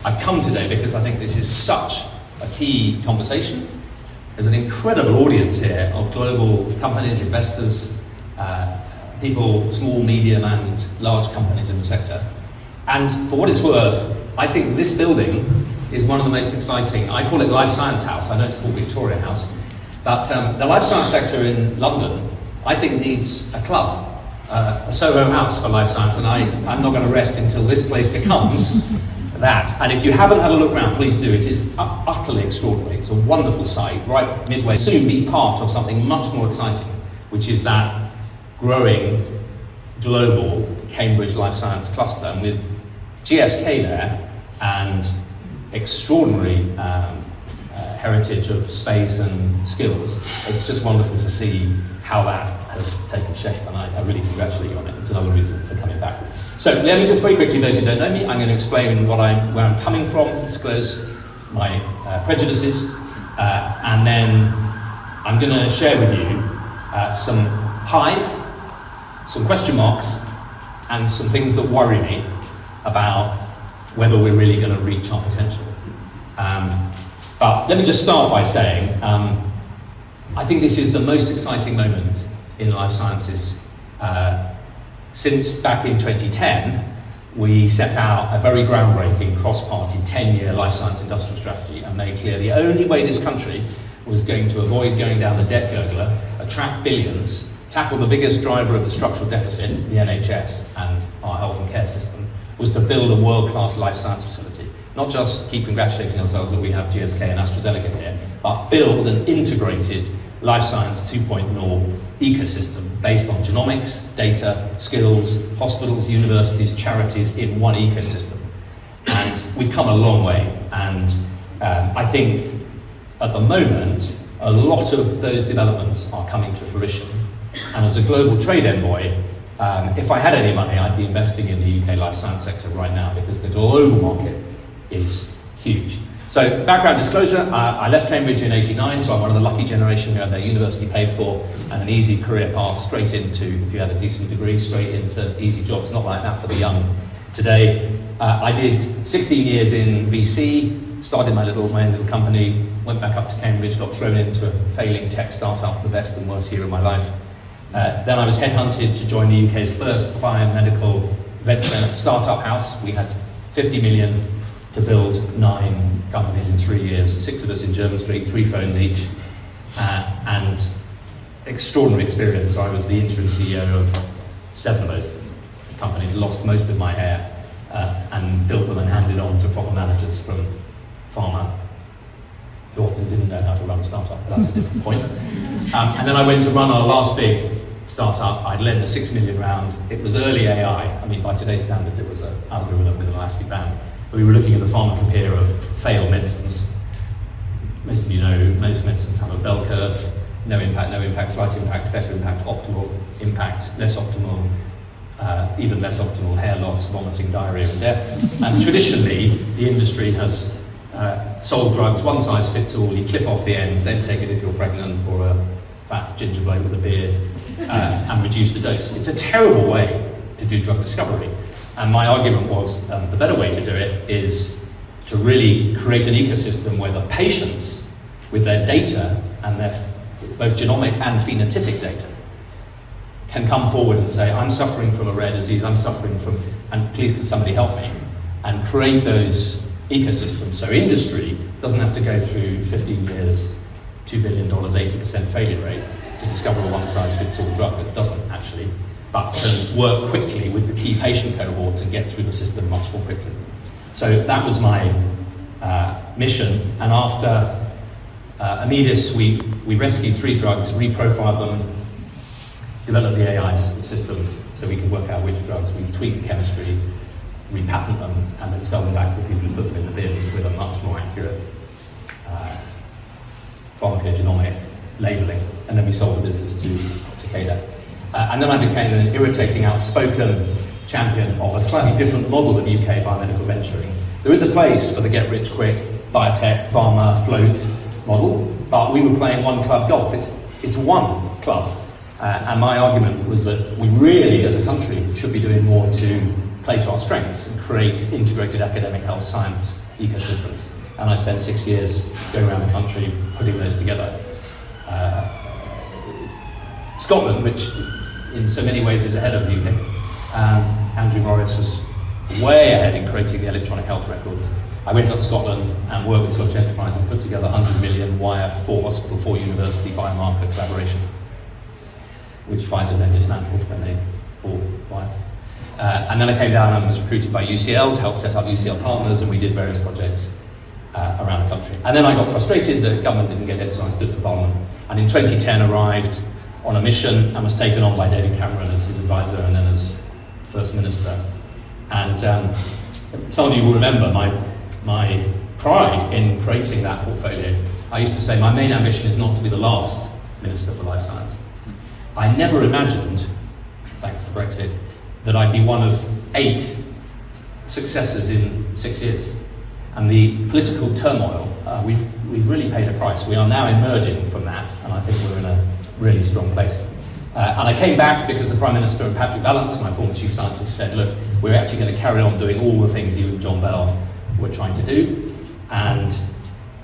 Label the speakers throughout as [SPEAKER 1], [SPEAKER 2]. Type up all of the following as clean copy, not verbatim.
[SPEAKER 1] I've come today because I think this is such a key conversation. There's an incredible audience here of global companies, investors, people, small, medium and large companies in the sector. And for what it's worth, I think this building is one of the most exciting. I call it Life Science House. I know it's called Victoria House. But the life science sector in London, I think, needs a club, a Soho house for life science. And I'm not going to rest until this place becomes that. And if you haven't had a look around, please do. It is utterly extraordinary. It's a wonderful site, right midway. Soon be part of something much more exciting, which is that growing global Cambridge Life Science cluster, and with GSK there and extraordinary heritage of space and skills. It's just wonderful to see how that has taken shape, and I really congratulate you on it. It's another reason for coming back. So let me just very quickly, those who don't know me, I'm going to explain where I'm coming from, disclose my prejudices, and then I'm going to share with you some highs, some question marks, and some things that worry me about whether we're really going to reach our potential. But let me just start by saying, I think this is the most exciting moment in life sciences. Since back in 2010, we set out a very groundbreaking cross-party 10-year life science industrial strategy and made clear the only way this country was going to avoid going down the debt gurgler, attract billions, tackle the biggest driver of the structural deficit, the NHS and our health and care system, was to build a world-class life science facility. Not just keep congratulating ourselves that we have GSK and AstraZeneca here, but build an integrated life science 2.0 ecosystem based on genomics, data, skills, hospitals, universities, charities in one ecosystem. And we've come a long way. And I think at the moment, a lot of those developments are coming to fruition. And as a global trade envoy, if I had any money, I'd be investing in the UK life science sector right now because the global market is huge. So, background disclosure, I left Cambridge in '89, so I'm one of the lucky generation who had their university paid for and an easy career path straight into, if you had a decent degree, straight into easy jobs. Not like that for the young today. I did 16 years in VC, started my own little company, went back up to Cambridge, got thrown into a failing tech startup, the best and worst year of my life. Then I was headhunted to join the UK's first biomedical venture startup house. We had 50 million to build 9 companies in 3 years, 6 of us in Jermyn Street, 3 phones each, and extraordinary experience. So I was the interim CEO of 7 of those companies, lost most of my hair, and built them and handed on to proper managers from pharma, who often didn't know how to run a startup, but that's a different point. And then I went to run our last big startup. I'd led the 6 million round. It was early AI. I mean, by today's standards, it was an algorithm with an elastic band. We were looking at the pharmacopoeia of failed medicines. Most of you know most medicines have a bell curve, no impact, slight impact, better impact, optimal impact, less optimal, even less optimal, hair loss, vomiting, diarrhea and death. And traditionally, the industry has sold drugs, one size fits all, you clip off the ends, then take it if you're pregnant or a fat ginger bloke with a beard, and reduce the dose. It's a terrible way to do drug discovery. And my argument was the better way to do it is to really create an ecosystem where the patients, with their data and their both genomic and phenotypic data, can come forward and say, I'm suffering from a rare disease, I'm suffering from, and please can somebody help me? And create those ecosystems so industry doesn't have to go through 15 years, $2 billion, 80% failure rate to discover a one-size-fits-all drug. It doesn't actually. But can work quickly with the key patient cohorts and get through the system much more quickly. So that was my mission. And after Amedis, we rescued 3 drugs, reprofiled them, developed the AI system so we could work out which drugs. We tweaked the chemistry, repatent them, and then sell them back to the people who put them in the bin with a much more accurate pharmacogenomic labeling. And then we sold the business to Takeda. And then I became an irritating, outspoken champion of a slightly different model of UK biomedical venturing. There is a place for the get-rich-quick, biotech, pharma, float model, but we were playing one club golf. It's one club. And my argument was that we really, as a country, should be doing more to play to our strengths and create integrated academic health science ecosystems. And I spent 6 years going around the country putting those together. Scotland, which in so many ways is ahead of the UK, Andrew Morris was way ahead in creating the electronic health records. I went up to Scotland and worked with Scottish Enterprise and put together 100 million wire for hospital, for university biomarker collaboration, which Pfizer then dismantled when they bought Wire. And then I came down and was recruited by UCL to help set up UCL Partners, and we did various projects around the country. And then I got frustrated that government didn't get it, so I stood for Parliament. And in 2010 arrived on a mission and was taken on by David Cameron as his advisor and then as First Minister. And some of you will remember my pride in creating that portfolio. I used to say my main ambition is not to be the last Minister for Life Science. I never imagined, thanks to Brexit, that I'd be one of 8 successors in 6 years. And the political turmoil, we've really paid a price. We are now emerging from that, and I think we're in a really strong place. And I came back because the Prime Minister and Patrick Vallance, my former Chief Scientist, said, look, we're actually going to carry on doing all the things you and John Bell were trying to do. And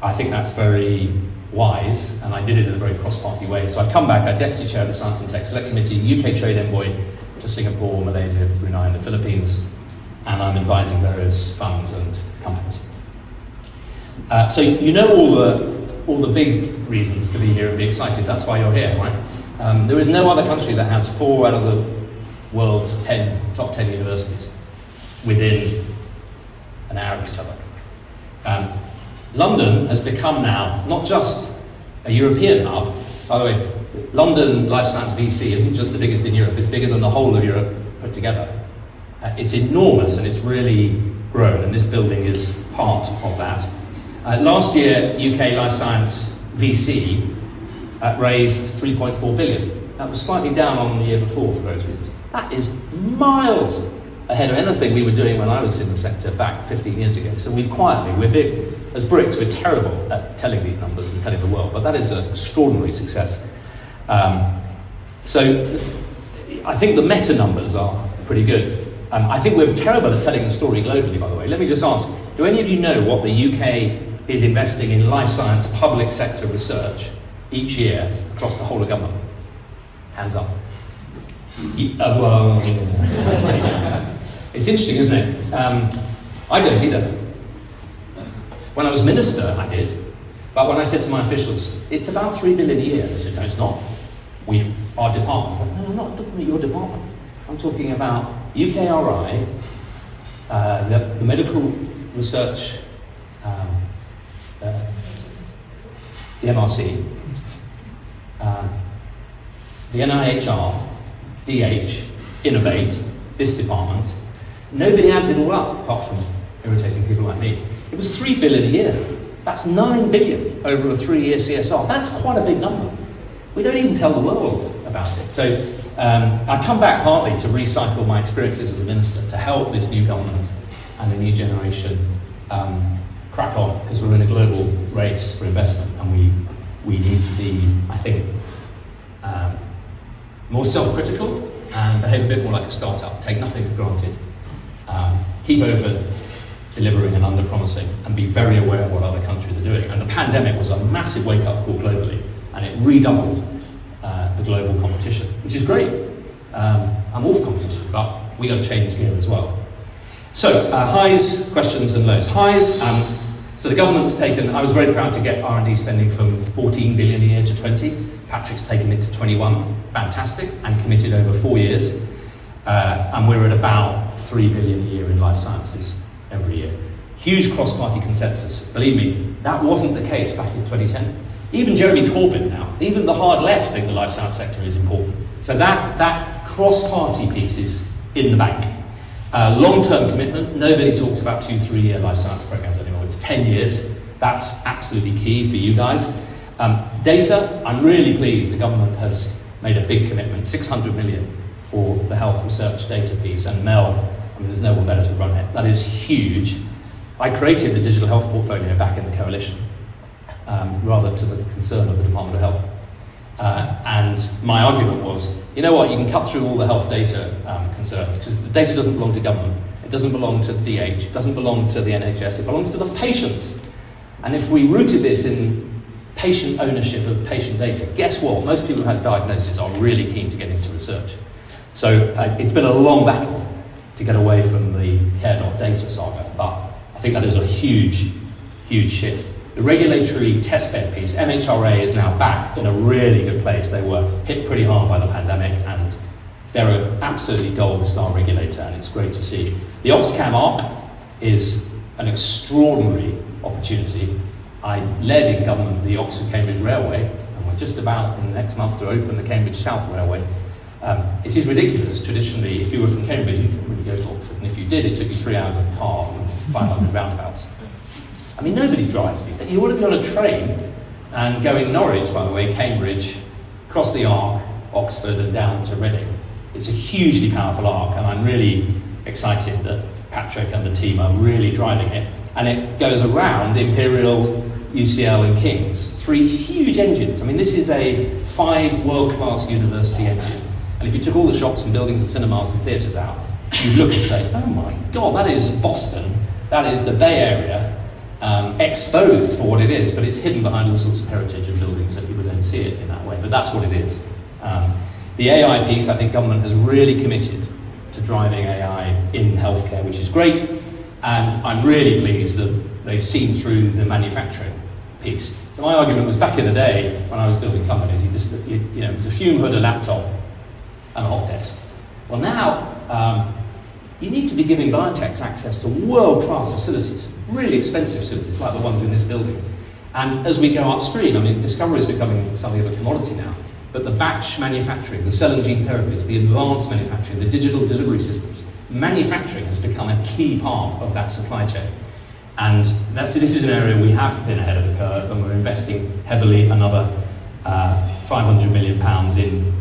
[SPEAKER 1] I think that's very wise, and I did it in a very cross-party way. So I've come back, I'm Deputy Chair of the Science and Tech Select Committee, UK Trade Envoy to Singapore, Malaysia, Brunei and the Philippines, and I'm advising various funds and companies. So you know all the big reasons to be here and be excited. That's why you're here, right? There is no other country that has 4 out of the world's top 10 universities within an hour of each other. London has become now not just a European hub. By the way, London Life Science VC isn't just the biggest in Europe, it's bigger than the whole of Europe put together. It's enormous and it's really grown, and this building is part of that. Last year, UK Life Science VC raised 3.4 billion. That was slightly down on the year before for those reasons. That is miles ahead of anything we were doing when I was in the sector back 15 years ago. So we're big. As Brits, we're terrible at telling these numbers and telling the world, but that is an extraordinary success. So I think the meta numbers are pretty good. I think we're terrible at telling the story globally, by the way. Let me just ask, do any of you know what the UK is investing in life science public sector research each year across the whole of government? Hands up. Well, it's interesting, isn't it? I don't either. When I was minister, I did. But when I said to my officials, it's about 3 billion a year, they said, no, it's not. Our department. I said, no, I'm not looking at your department. I'm talking about UKRI, the medical research, the MRC, the NIHR, DH, Innovate, this department. Nobody adds it all up, apart from irritating people like me. It was 3 billion a year. That's 9 billion over a 3-year CSR. That's quite a big number. We don't even tell the world about it. So I come back partly to recycle my experiences as a minister to help this new government and the new generation crack on, because we're in a global race for investment, and we need to be, I think, more self-critical and behave a bit more like a startup. Take nothing for granted. Keep over delivering and under-promising, and be very aware of what other countries are doing. And the pandemic was a massive wake-up call globally, and it redoubled the global competition, which is great. I'm all for competition, but we got to change gear as well. So, highs, questions and lows. Highs, so the government's taken, I was very proud to get R&D spending from 14 billion a year to 20. Patrick's taken it to 21, fantastic, and committed over 4 years. And we're at about 3 billion a year in life sciences every year. Huge cross-party consensus. Believe me, that wasn't the case back in 2010. Even Jeremy Corbyn now, even the hard left think the life science sector is important. So that cross-party piece is in the bank. Long-term commitment, nobody talks about 2-3 year life science programs anymore. It's 10 years. That's absolutely key for you guys. Data, I'm really pleased the government has made a big commitment, 600 million for the health research data piece, and Mel, I mean, there's no one better to run it. That is huge. I created the digital health portfolio back in the coalition, rather to the concern of the Department of Health. And my argument was, you know what, you can cut through all the health data concerns, because the data doesn't belong to government. It doesn't belong to DH, it doesn't belong to the NHS, it belongs to the patients. And if we rooted this in patient ownership of patient data, guess what? Most people who have diagnosis are really keen to get into research. So it's been a long battle to get away from the care.data saga, but I think that is a huge, huge shift. The regulatory testbed piece, MHRA is now back in a really good place. They were hit pretty hard by the pandemic, and they're an absolutely gold star regulator, and it's great to see. The Oxcam ARC is an extraordinary opportunity. I led in government the Oxford-Cambridge Railway, and we're just about in the next month to open the Cambridge South Railway. It is ridiculous. Traditionally, if you were from Cambridge, you couldn't really go to Oxford, and if you did, it took you 3 hours in a car and 500 roundabouts. I mean, nobody drives these days. You ought to be on a train and going Norwich, by the way, Cambridge, across the Arc, Oxford, and down to Reading. It's a hugely powerful arc, and I'm really excited that Patrick and the team are really driving it. And it goes around Imperial, UCL, and King's. 3 huge engines. I mean, this is a 5 world-class university engine. And if you took all the shops and buildings and cinemas and theatres out, you'd look and say, oh my God, that is Boston, that is the Bay Area, exposed for what it is, but it's hidden behind all sorts of heritage and buildings so people don't see it in that way, but that's what it is. The AI piece, I think government has really committed to driving AI in healthcare, which is great, and I'm really pleased that they've seen through the manufacturing piece. So my argument was back in the day when I was building companies, it was a fume hood, a laptop, and a hot desk. Well now, you need to be giving biotechs access to world-class facilities, really expensive facilities like the ones in this building. And as we go upstream, I mean, discovery is becoming something of a commodity now, but the batch manufacturing, the cell and gene therapies, the advanced manufacturing, the digital delivery systems, manufacturing has become a key part of that supply chain. And this is an area we have been ahead of the curve, and we're investing heavily, another £500 million in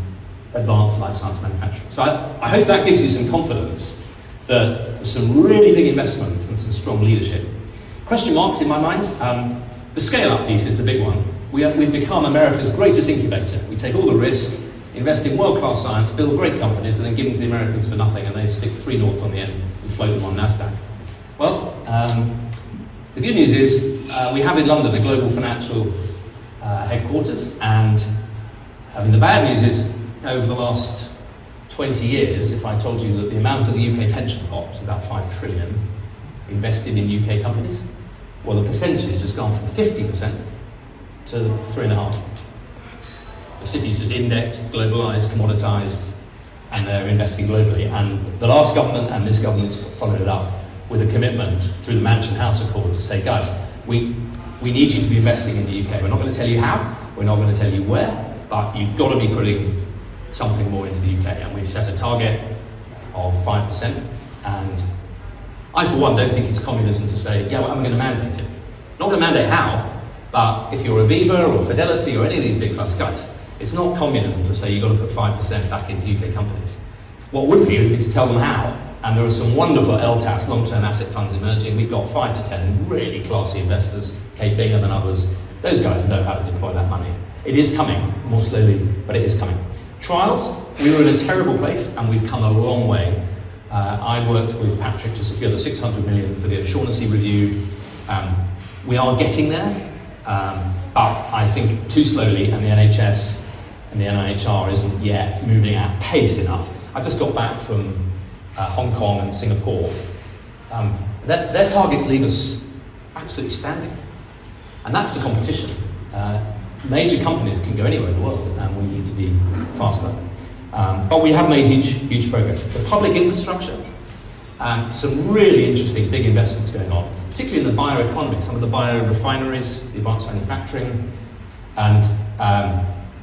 [SPEAKER 1] advanced life science manufacturing. So I hope that gives you some confidence that there's some really big investments and some strong leadership. Question marks in my mind. The scale-up piece is the big one. We've become America's greatest incubator. We take all the risk, invest in world-class science, build great companies, and then give them to the Americans for nothing, and they stick 3 noughts on the end and float them on NASDAQ. Well, the good news is we have in London a global financial headquarters, and the bad news is over the last 20 years, if I told you that the amount of the UK pension pot is about 5 trillion invested in UK companies, well, the percentage has gone from 50% to 3.5%. The city's just indexed, globalised, commoditised, and they're investing globally. And the last government and this government's followed it up with a commitment through the Mansion House Accord to say, guys, we need you to be investing in the UK. We're not going to tell you how, we're not going to tell you where, but you've got to be putting something more into the UK. And we've set a target of 5%. And I, for one, don't think it's communism to say, yeah, well, I'm going to mandate it. Not going to mandate how, but if you're Aviva or Fidelity or any of these big funds, guys, it's not communism to say you've got to put 5% back into UK companies. What would be is we could tell them how. And there are some wonderful LTAFs, long-term asset funds emerging. We've got 5 to 10 really classy investors, Kate Bingham and others. Those guys know how to deploy that money. It is coming, more slowly, but it is coming. Trials, we were in a terrible place, and we've come a long way. I worked with Patrick to secure the 600 million for the O'Shaughnessy review. We are getting there, but I think too slowly, and the NHS and the NIHR isn't yet moving at pace enough. I just got back from Hong Kong and Singapore. Their targets leave us absolutely standing. And that's the competition. Major companies can go anywhere in the world, and we need to be faster. But we have made huge progress. The public infrastructure, some really interesting big investments going on, particularly in the bioeconomy, some of the biorefineries, the advanced manufacturing, and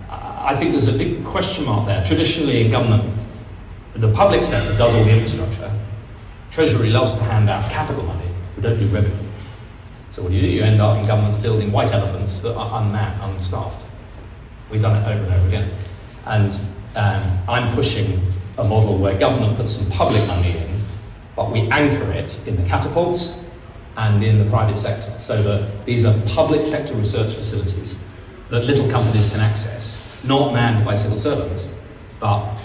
[SPEAKER 1] I think there's a big question mark there. Traditionally in government, the public sector does all the infrastructure. Treasury loves to hand out capital money, but don't do revenue. So what do? You end up in governments building white elephants that are unmanned, unstaffed. We've done it over and over again. And I'm pushing a model where government puts some public money in, but we anchor it in the catapults and in the private sector, so that these are public sector research facilities that little companies can access, not manned by civil servants, but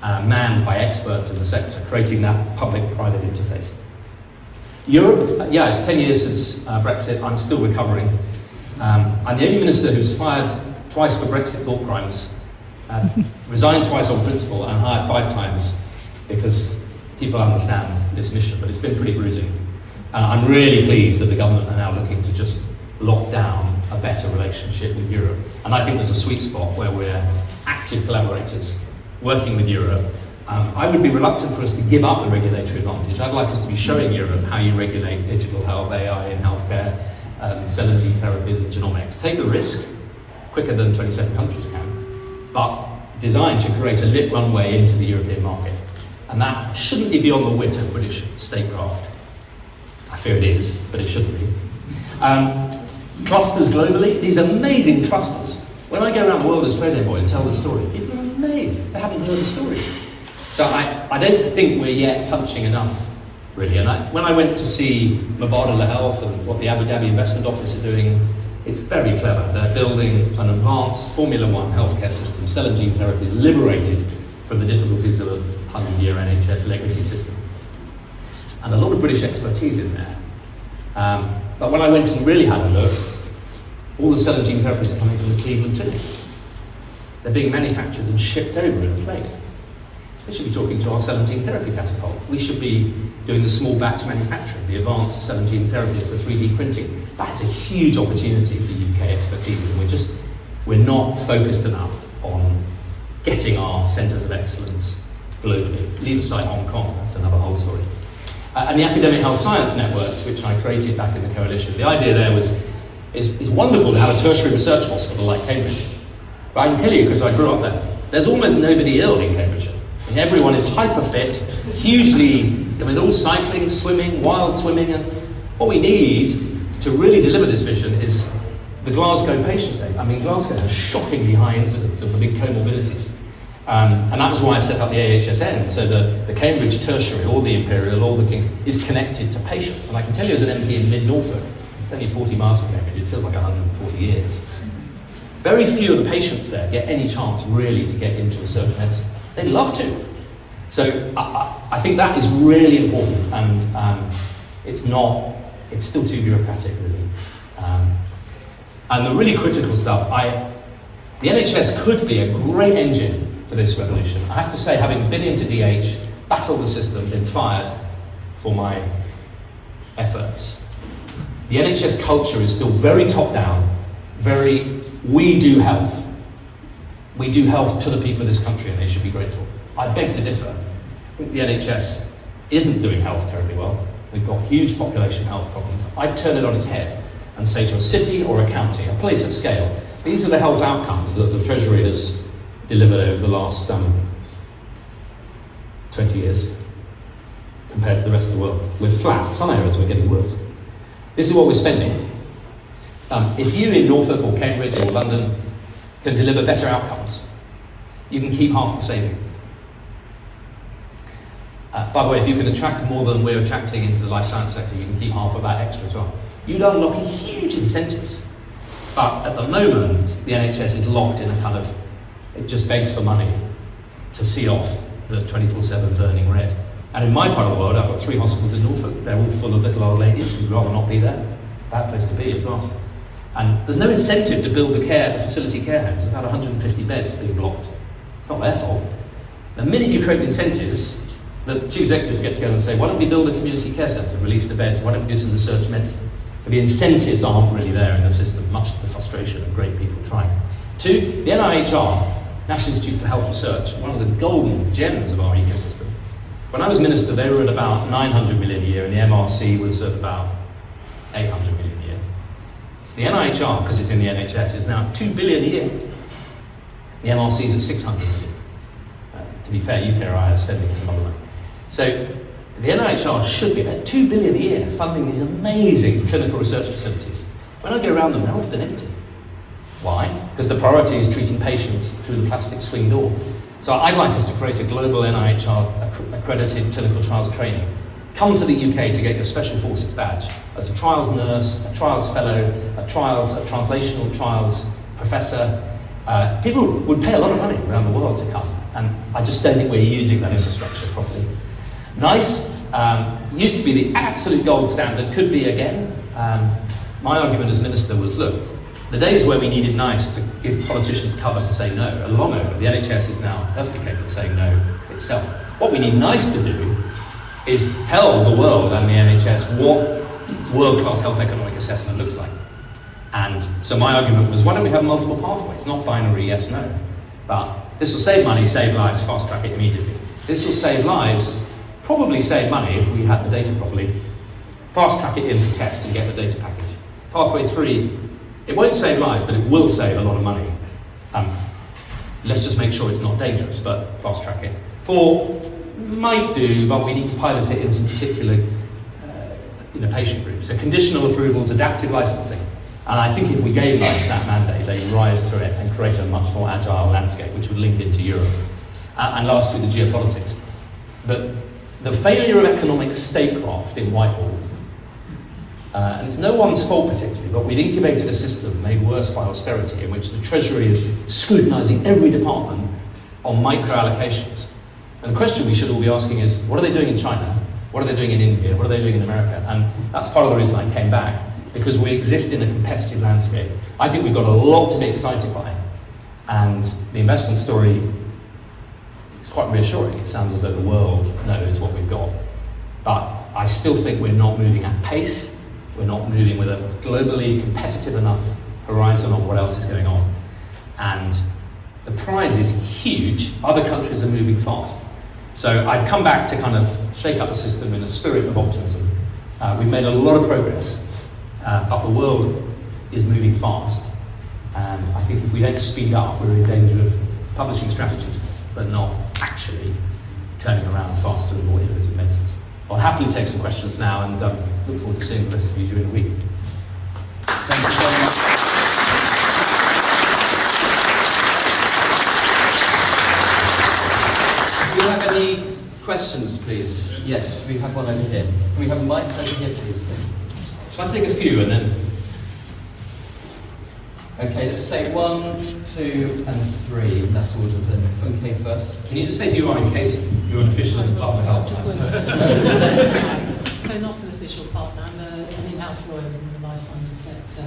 [SPEAKER 1] manned by experts in the sector, creating that public-private interface. Europe, yeah, it's 10 years since Brexit. I'm still recovering. I'm the only minister who's fired twice for Brexit thought crimes, resigned twice on principle, and hired 5 times because people understand this mission, but it's been pretty bruising. And I'm really pleased that the government are now looking to just lock down a better relationship with Europe. And I think there's a sweet spot where we're active collaborators working with Europe. I would be reluctant for us to give up the regulatory advantage. I'd like us to be showing Europe how you regulate digital health, AI in healthcare, cell and gene therapies and genomics. Take the risk, quicker than 27 countries can, but designed to create a lit runway into the European market. And that shouldn't be beyond the wit of British statecraft. I fear it is, but it shouldn't be. Clusters globally, these amazing clusters. When I go around the world as trade envoy and tell the story, people are amazed. They haven't heard the story. So I don't think we're yet punching enough, really. And when I went to see Mubadala Health and what the Abu Dhabi Investment Office are doing, it's very clever. They're building an advanced Formula One healthcare system. Cell and gene therapy is liberated from the difficulties of a 100-year NHS legacy system. And a lot of British expertise in there. But when I went and really had a look, all the cell and gene therapies are coming from the Cleveland Clinic. They're being manufactured and shipped over in a plane. We should be talking to our cell and gene therapy catapult. We should be doing the small batch manufacturing, the advanced cell and gene therapies for 3D printing. That's a huge opportunity for UK expertise, and we're not focused enough on getting our centres of excellence globally. Leave aside Hong Kong, that's another whole story. And the academic health science networks, which I created back in the coalition, the idea there is wonderful to have a tertiary research hospital like Cambridge. But I can tell you, because I grew up there, there's almost nobody ill in Cambridge. I mean, everyone is hyper fit, hugely, all cycling, swimming, wild swimming, and what we need to really deliver this vision is the Glasgow patient day. I mean, Glasgow has shockingly high incidence of the big comorbidities. And that was why I set up the AHSN, so the Cambridge tertiary, or the Imperial, or the King's, is connected to patients. And I can tell you as an MP in mid-Norfolk, it's only 40 miles from Cambridge, it feels like 140 years. Very few of the patients there get any chance really to get into research medicine. They'd love to. So I think that is really important, and it's still too bureaucratic, really. And the really critical stuff, the NHS could be a great engine for this revolution. I have to say, having been into DH, battled the system, been fired for my efforts, the NHS culture is still very top-down, we do health. We do health to the people of this country, and they should be grateful. I beg to differ. I think the NHS isn't doing health terribly well. We've got huge population health problems. I'd turn it on its head and say to a city or a county, a place at scale, these are the health outcomes that the Treasury has delivered over the last 20 years compared to the rest of the world. We're flat. Some areas we're getting worse. This is what we're spending. If you in Norfolk or Cambridge or London can deliver better outcomes, you can keep half the saving. By the way, if you can attract more than we're attracting into the life science sector, you can keep half of that extra as well. You'd unlock huge incentives. But at the moment, the NHS is locked in a kind of, it just begs for money to see off the 24/7 burning red. And in my part of the world, I've got 3 hospitals in Norfolk. They're all full of little old ladies who'd rather not be there. Bad place to be as well. And there's no incentive to build the facility care homes. There's about 150 beds being blocked. It's not their fault. The minute you create incentives, the chief executives get together and say, why don't we build a community care centre, release the beds, why don't we do some research medicine? So the incentives aren't really there in the system, much to the frustration of great people trying. 2, the NIHR, National Institute for Health Research, one of the golden gems of our ecosystem. When I was minister, they were at about 900 million a year, and the MRC was at about 800 million a year. The NIHR, because it's in the NHS, is now 2 billion a year. The MRC is at 600 million. To be fair, UKRI is spending some other money. So the NIHR should be at 2 billion a year funding these amazing clinical research facilities. When I go around them, they're often empty. Why? Because the priority is treating patients through the plastic swing door. So I'd like us to create a global NIHR accredited clinical trials training. Come to the UK to get your Special Forces badge as a trials nurse, a trials fellow, a translational trials professor. People would pay a lot of money around the world to come, and I just don't think we're using that infrastructure properly. NICE, used to be the absolute gold standard, could be again. My argument as minister was, look, the days where we needed NICE to give politicians cover to say no are long over. The NHS is now perfectly capable of saying no itself. What we need NICE to do is tell the world and the NHS what world-class health economic assessment looks like. And so my argument was, why don't we have multiple pathways, not binary yes, no. But this will save money, save lives, fast track it immediately. This will save lives, probably save money if we had the data properly, fast track it in for tests and get the data package. Pathway 3, it won't save lives, but it will save a lot of money. Let's just make sure it's not dangerous, but fast track it. 4, might do, but we need to pilot it in some particular patient groups. So conditional approvals, adaptive licensing. And I think if we gave NICE that mandate, they would rise through it and create a much more agile landscape, which would link into Europe. And lastly, the geopolitics. But the failure of economic statecraft in Whitehall, and it's no one's fault particularly, but we'd incubated a system made worse by austerity in which the Treasury is scrutinising every department on micro-allocations. And the question we should all be asking is, what are they doing in China? What are they doing in India? What are they doing in America? And that's part of the reason I came back, because we exist in a competitive landscape. I think we've got a lot to be excited by. And the investment story is quite reassuring. It sounds as though the world knows what we've got. But I still think we're not moving at pace. We're not moving with a globally competitive enough horizon on what else is going on. And the prize is huge. Other countries are moving fast. So I've come back to kind of shake up the system in a spirit of optimism. We've made a lot of progress, but the world is moving fast. And I think if we don't speed up, we're in danger of publishing strategies, but not actually turning around faster and more innovative medicines. I'll happily take some questions now and look forward to seeing the rest of you during the week.
[SPEAKER 2] Thank you very much. Do you have any questions, please? Yes, we have one over here. Can we have a mic over here, please?
[SPEAKER 1] Shall I take a few and then...
[SPEAKER 2] Okay, let's take 1, 2, and 3. That's order then. Okay, first.
[SPEAKER 1] Can you just say who you are in case you're an official in the Department of Health?
[SPEAKER 3] Just so not an official partner, I'm an in-house lawyer in the life sciences sector,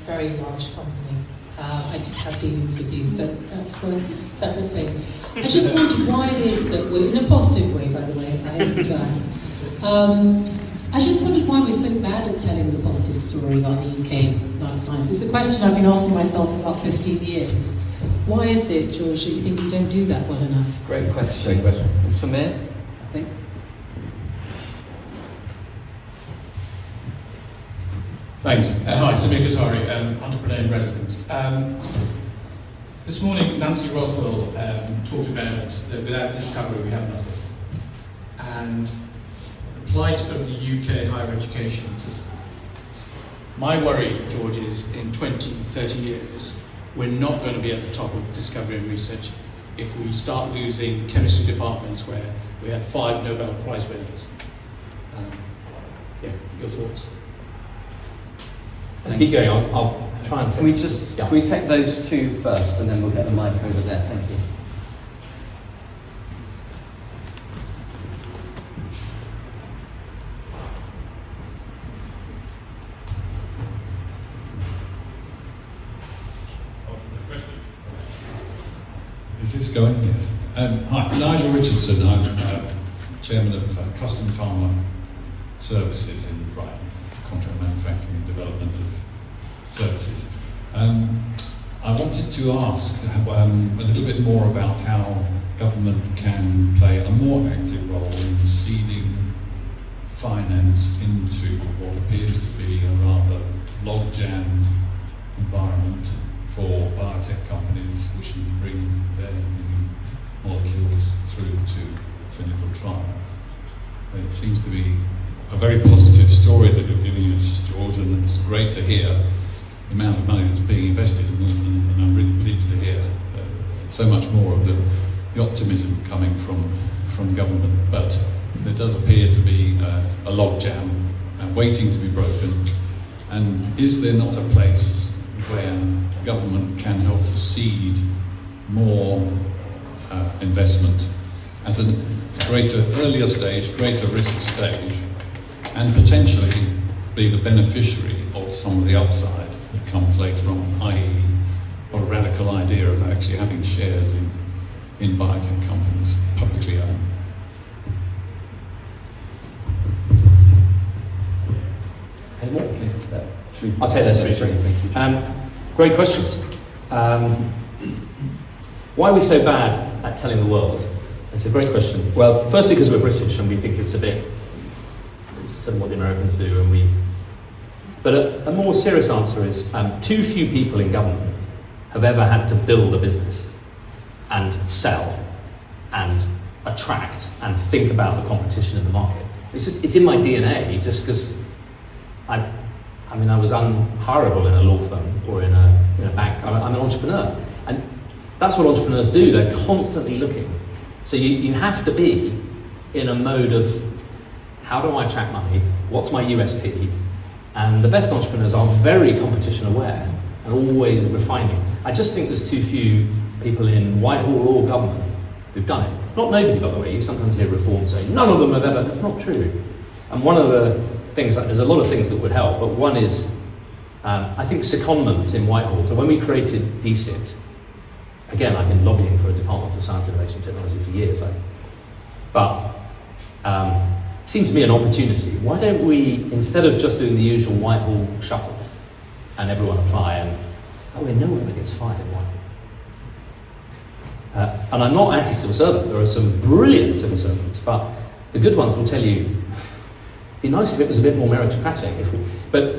[SPEAKER 3] very large company. I did have dealings with you, but that's a separate thing. I just wondered why it is that we're, in a positive way, by the way, I hasten to add. I just wondered why we're so bad at telling the positive story about the UK life sciences. It's a question I've been asking myself for about 15 years. Why is it, George, that you think we don't do that well enough?
[SPEAKER 2] Great question. And Samir, I think.
[SPEAKER 4] Thanks. Hi, Samir Ghattari, entrepreneur in residence. This morning, Nancy Rothwell talked about that without discovery we have nothing. And the plight of the UK higher education system. My worry, George, is in 20, 30 years, we're not going to be at the top of discovery and research if we start losing chemistry departments where we had 5 Nobel Prize winners. Your thoughts?
[SPEAKER 1] Let's keep going. I'll try and take...
[SPEAKER 2] Can we take those 2 first, and then we'll get the mic over there. Thank you.
[SPEAKER 5] Is this going? Yes. Hi, Nigel Richardson. I'm chairman of Custom Pharma Services in Brighton, contract manufacturing and development of services. I wanted to ask a little bit more about how government can play a more active role in seeding finance into what appears to be a rather log-jammed environment for biotech companies wishing to bring their new molecules through to clinical trials. It seems to be a very positive story that you're giving us, George, and it's great to hear the amount of money that's being invested, and I'm really pleased to hear so much more of the optimism coming from government. But there does appear to be a logjam waiting to be broken. And is there not a place where government can help to seed more investment at earlier stage, greater risk stage, and potentially be the beneficiary of some of the upside that comes later on, i.e. a radical idea of actually having shares in biotech companies, publicly owned.
[SPEAKER 1] Any more? I'll take those three. Thank you. Great questions. Why are we so bad at telling the world? It's a great question. Well, firstly because we're British and we think it's sort of what the Americans do, but a more serious answer is too few people in government have ever had to build a business and sell and attract and think about the competition in the market. It's in my DNA, just because I was unhireable in a law firm or in a bank. I'm an entrepreneur, and that's what entrepreneurs do. They're constantly looking. So you have to be in a mode of, how do I attract money? What's my USP? And the best entrepreneurs are very competition aware and always refining. I just think there's too few people in Whitehall or government who've done it. Not nobody, by the way. You sometimes hear Reform say, none of them have ever. That's not true. And one of the things, there's a lot of things that would help, but one is, I think, secondments in Whitehall. So when we created DCIT, again, I've been lobbying for a Department for Science, Innovation and Technology for years, but it seemed to me an opportunity. Why don't we, instead of just doing the usual Whitehall shuffle, and everyone apply, and no one ever gets fired in Whitehall. And I'm not anti-civil servant. There are some brilliant civil servants, but the good ones will tell you, it'd be nice if it was a bit more meritocratic. But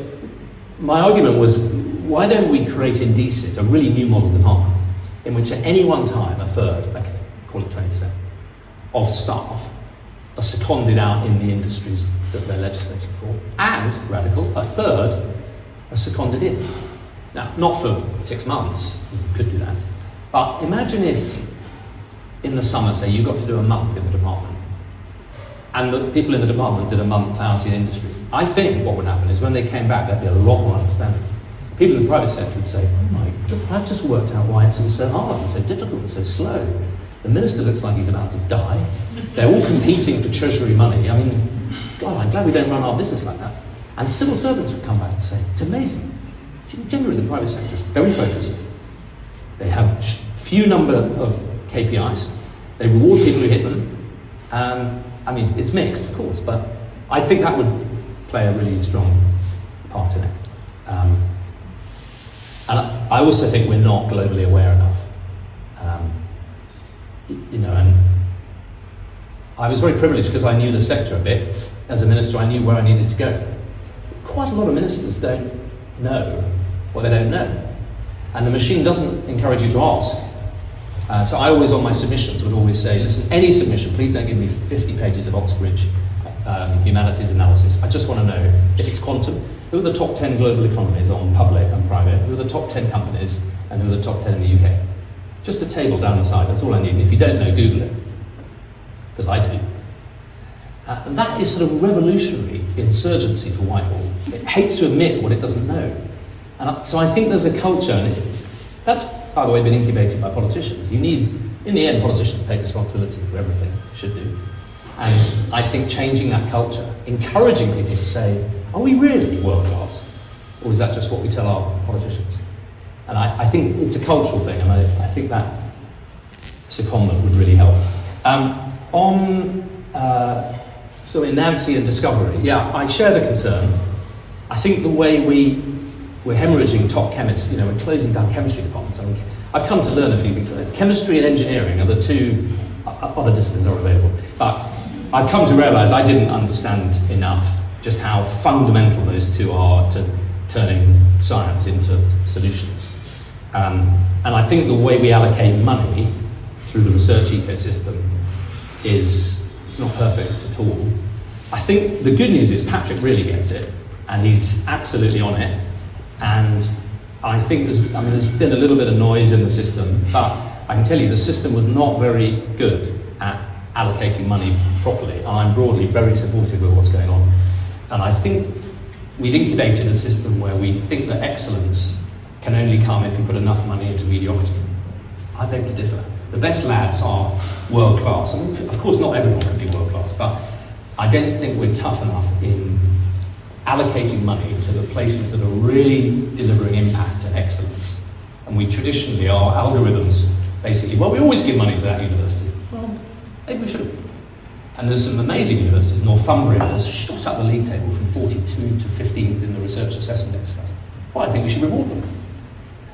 [SPEAKER 1] my argument was, why don't we create in DCIT a really new model department in which at any one time a third, okay, call it 20%, of staff are seconded out in the industries that they're legislating for, and, radical, a third are seconded in. Now, not for 6 months, you could do that, but imagine if in the summer, say, you got to do a month in the department, and the people in the department did a month out in industry. I think what would happen is when they came back, there'd be a lot more understanding. People in the private sector would say, oh my God, I've just worked out why it's all so hard and so difficult and so slow. The minister looks like he's about to die. They're all competing for treasury money. I mean, God, I'm glad we don't run our business like that. And civil servants would come back and say, it's amazing. Generally, the private sector is very focused. They have few number of KPIs. They reward people who hit them. I mean, it's mixed, of course, but I think that would play a really strong part in it. And I also think we're not globally aware enough. And I was very privileged because I knew the sector a bit. As a minister, I knew where I needed to go. Quite a lot of ministers don't know what they don't know. And the machine doesn't encourage you to ask. So I always, on my submissions, would always say, listen, any submission, please don't give me 50 pages of Oxbridge humanities analysis. I just want to know if it's quantum, who are the top 10 global economies on public and private, who are the top 10 companies, and who are the top 10 in the UK. Just a table down the side, that's all I need. And if you don't know, Google it, because I do. And that is sort of revolutionary insurgency for Whitehall. It hates to admit what it doesn't know. And so I think there's a culture, and that's, by the way, been incubated by politicians. You need, in the end, politicians to take responsibility for everything, should do. And I think changing that culture, encouraging people to say, are we really world class? Or is that just what we tell our politicians? And I think it's a cultural thing, and I think that secondment would really help. So in Nancy and Discovery, yeah, I share the concern. I think the way we're hemorrhaging top chemists, we're closing down chemistry departments. I mean, I've come to learn a few things. Chemistry and engineering are the two, other disciplines are available. But I've come to realise I didn't understand enough just how fundamental those two are to turning science into solutions. And I think the way we allocate money through the research ecosystem it's not perfect at all. I think the good news is Patrick really gets it, and he's absolutely on it. And I think there's been a little bit of noise in the system, but I can tell you the system was not very good at allocating money properly. And I'm broadly very supportive of what's going on. And I think we've incubated a system where we think that excellence can only come if we put enough money into mediocrity. I beg to differ. The best labs are world class. I mean, of course, not everyone can be world class, but I don't think we're tough enough in allocating money to the places that are really delivering impact and excellence. And we traditionally, our algorithms, basically, well, we always give money to that university. Well, maybe we should. And there's some amazing universities. Northumbria has shot up the league table from 42 to 15th in the research assessment exercise. Well, I think we should reward them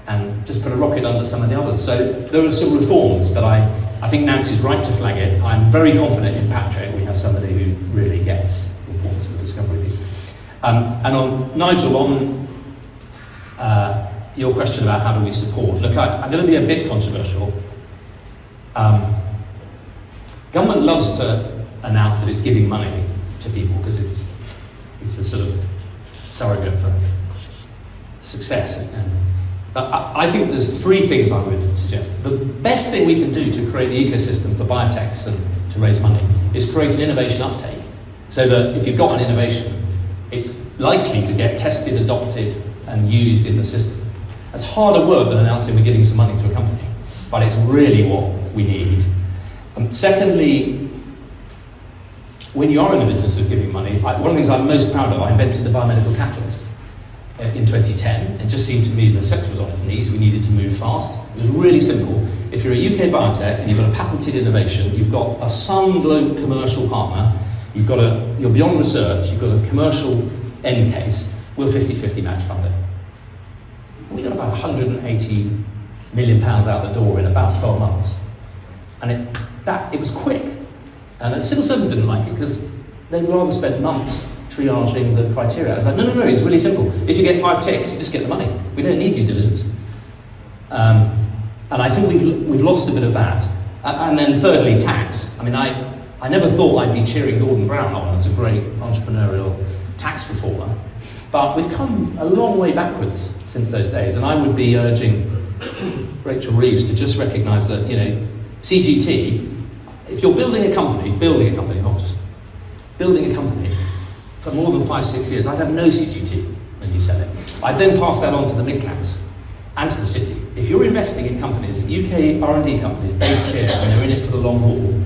[SPEAKER 1] and just put a rocket under some of the others. So there are some reforms, but I think Nancy's right to flag it. I'm very confident in Patrick. We have somebody who really gets the importance of the discovery piece. And on Nigel, on your question about how do we support, look, I'm going to be a bit controversial. Government loves to announce that it's giving money to people because it's a sort of surrogate for success. But I think there's three things I would suggest. The best thing we can do to create the ecosystem for biotechs and to raise money is create an innovation uptake, so that if you've got an innovation, it's likely to get tested, adopted, and used in the system. That's harder work than announcing we're giving some money to a company, but it's really what we need. Secondly, when you are in the business of giving money, one of the things I'm most proud of, I invented the biomedical catalyst in 2010. It just seemed to me the sector was on its knees, we needed to move fast. It was really simple. If you're a UK biotech and you've got a patented innovation, you've got a sun-globe commercial partner, you're beyond research, you've got a commercial end case, we'll 50-50 match fund it. We got about £180 million out the door in about 12 months. And it was quick. And the civil servants didn't like it because they'd rather spend months triaging the criteria. I was like, no, it's really simple. If you get 5 ticks, you just get the money. We don't need due diligence. And I think we've lost a bit of that. And then thirdly, tax. I mean, I never thought I'd be cheering Gordon Brown on as a great entrepreneurial tax reformer, but we've come a long way backwards since those days. And I would be urging Rachel Reeves to just recognise that, CGT, if you're building a company, not just building a company for more than 5-6 years, I'd have no CGT when you sell it. I'd then pass that on to the mid-caps and to the city. If you're investing in companies, UK R&D companies based here, and they're in it for the long haul,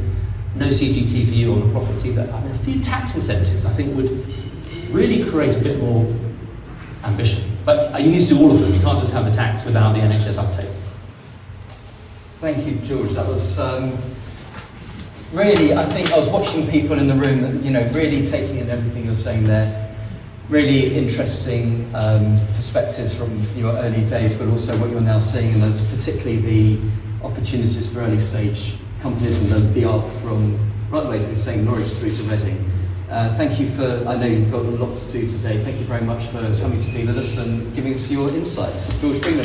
[SPEAKER 1] no CGT for you on the profits either. I mean, a few tax incentives, I think, would really create a bit more ambition. But you need to do all of them. You can't just have the tax without the NHS uptake.
[SPEAKER 2] Thank you, George. That was really, I think I was watching people in the room that, really taking in everything you're saying there. Really interesting perspectives from your early days, but also what you're now seeing, and particularly the opportunities for early stage companies and the arc from right the way through St. Norwich through to Reading. Thank you I know you've got a lot to do today. Thank you very much for coming to be with us and giving us your insights. George Freeman.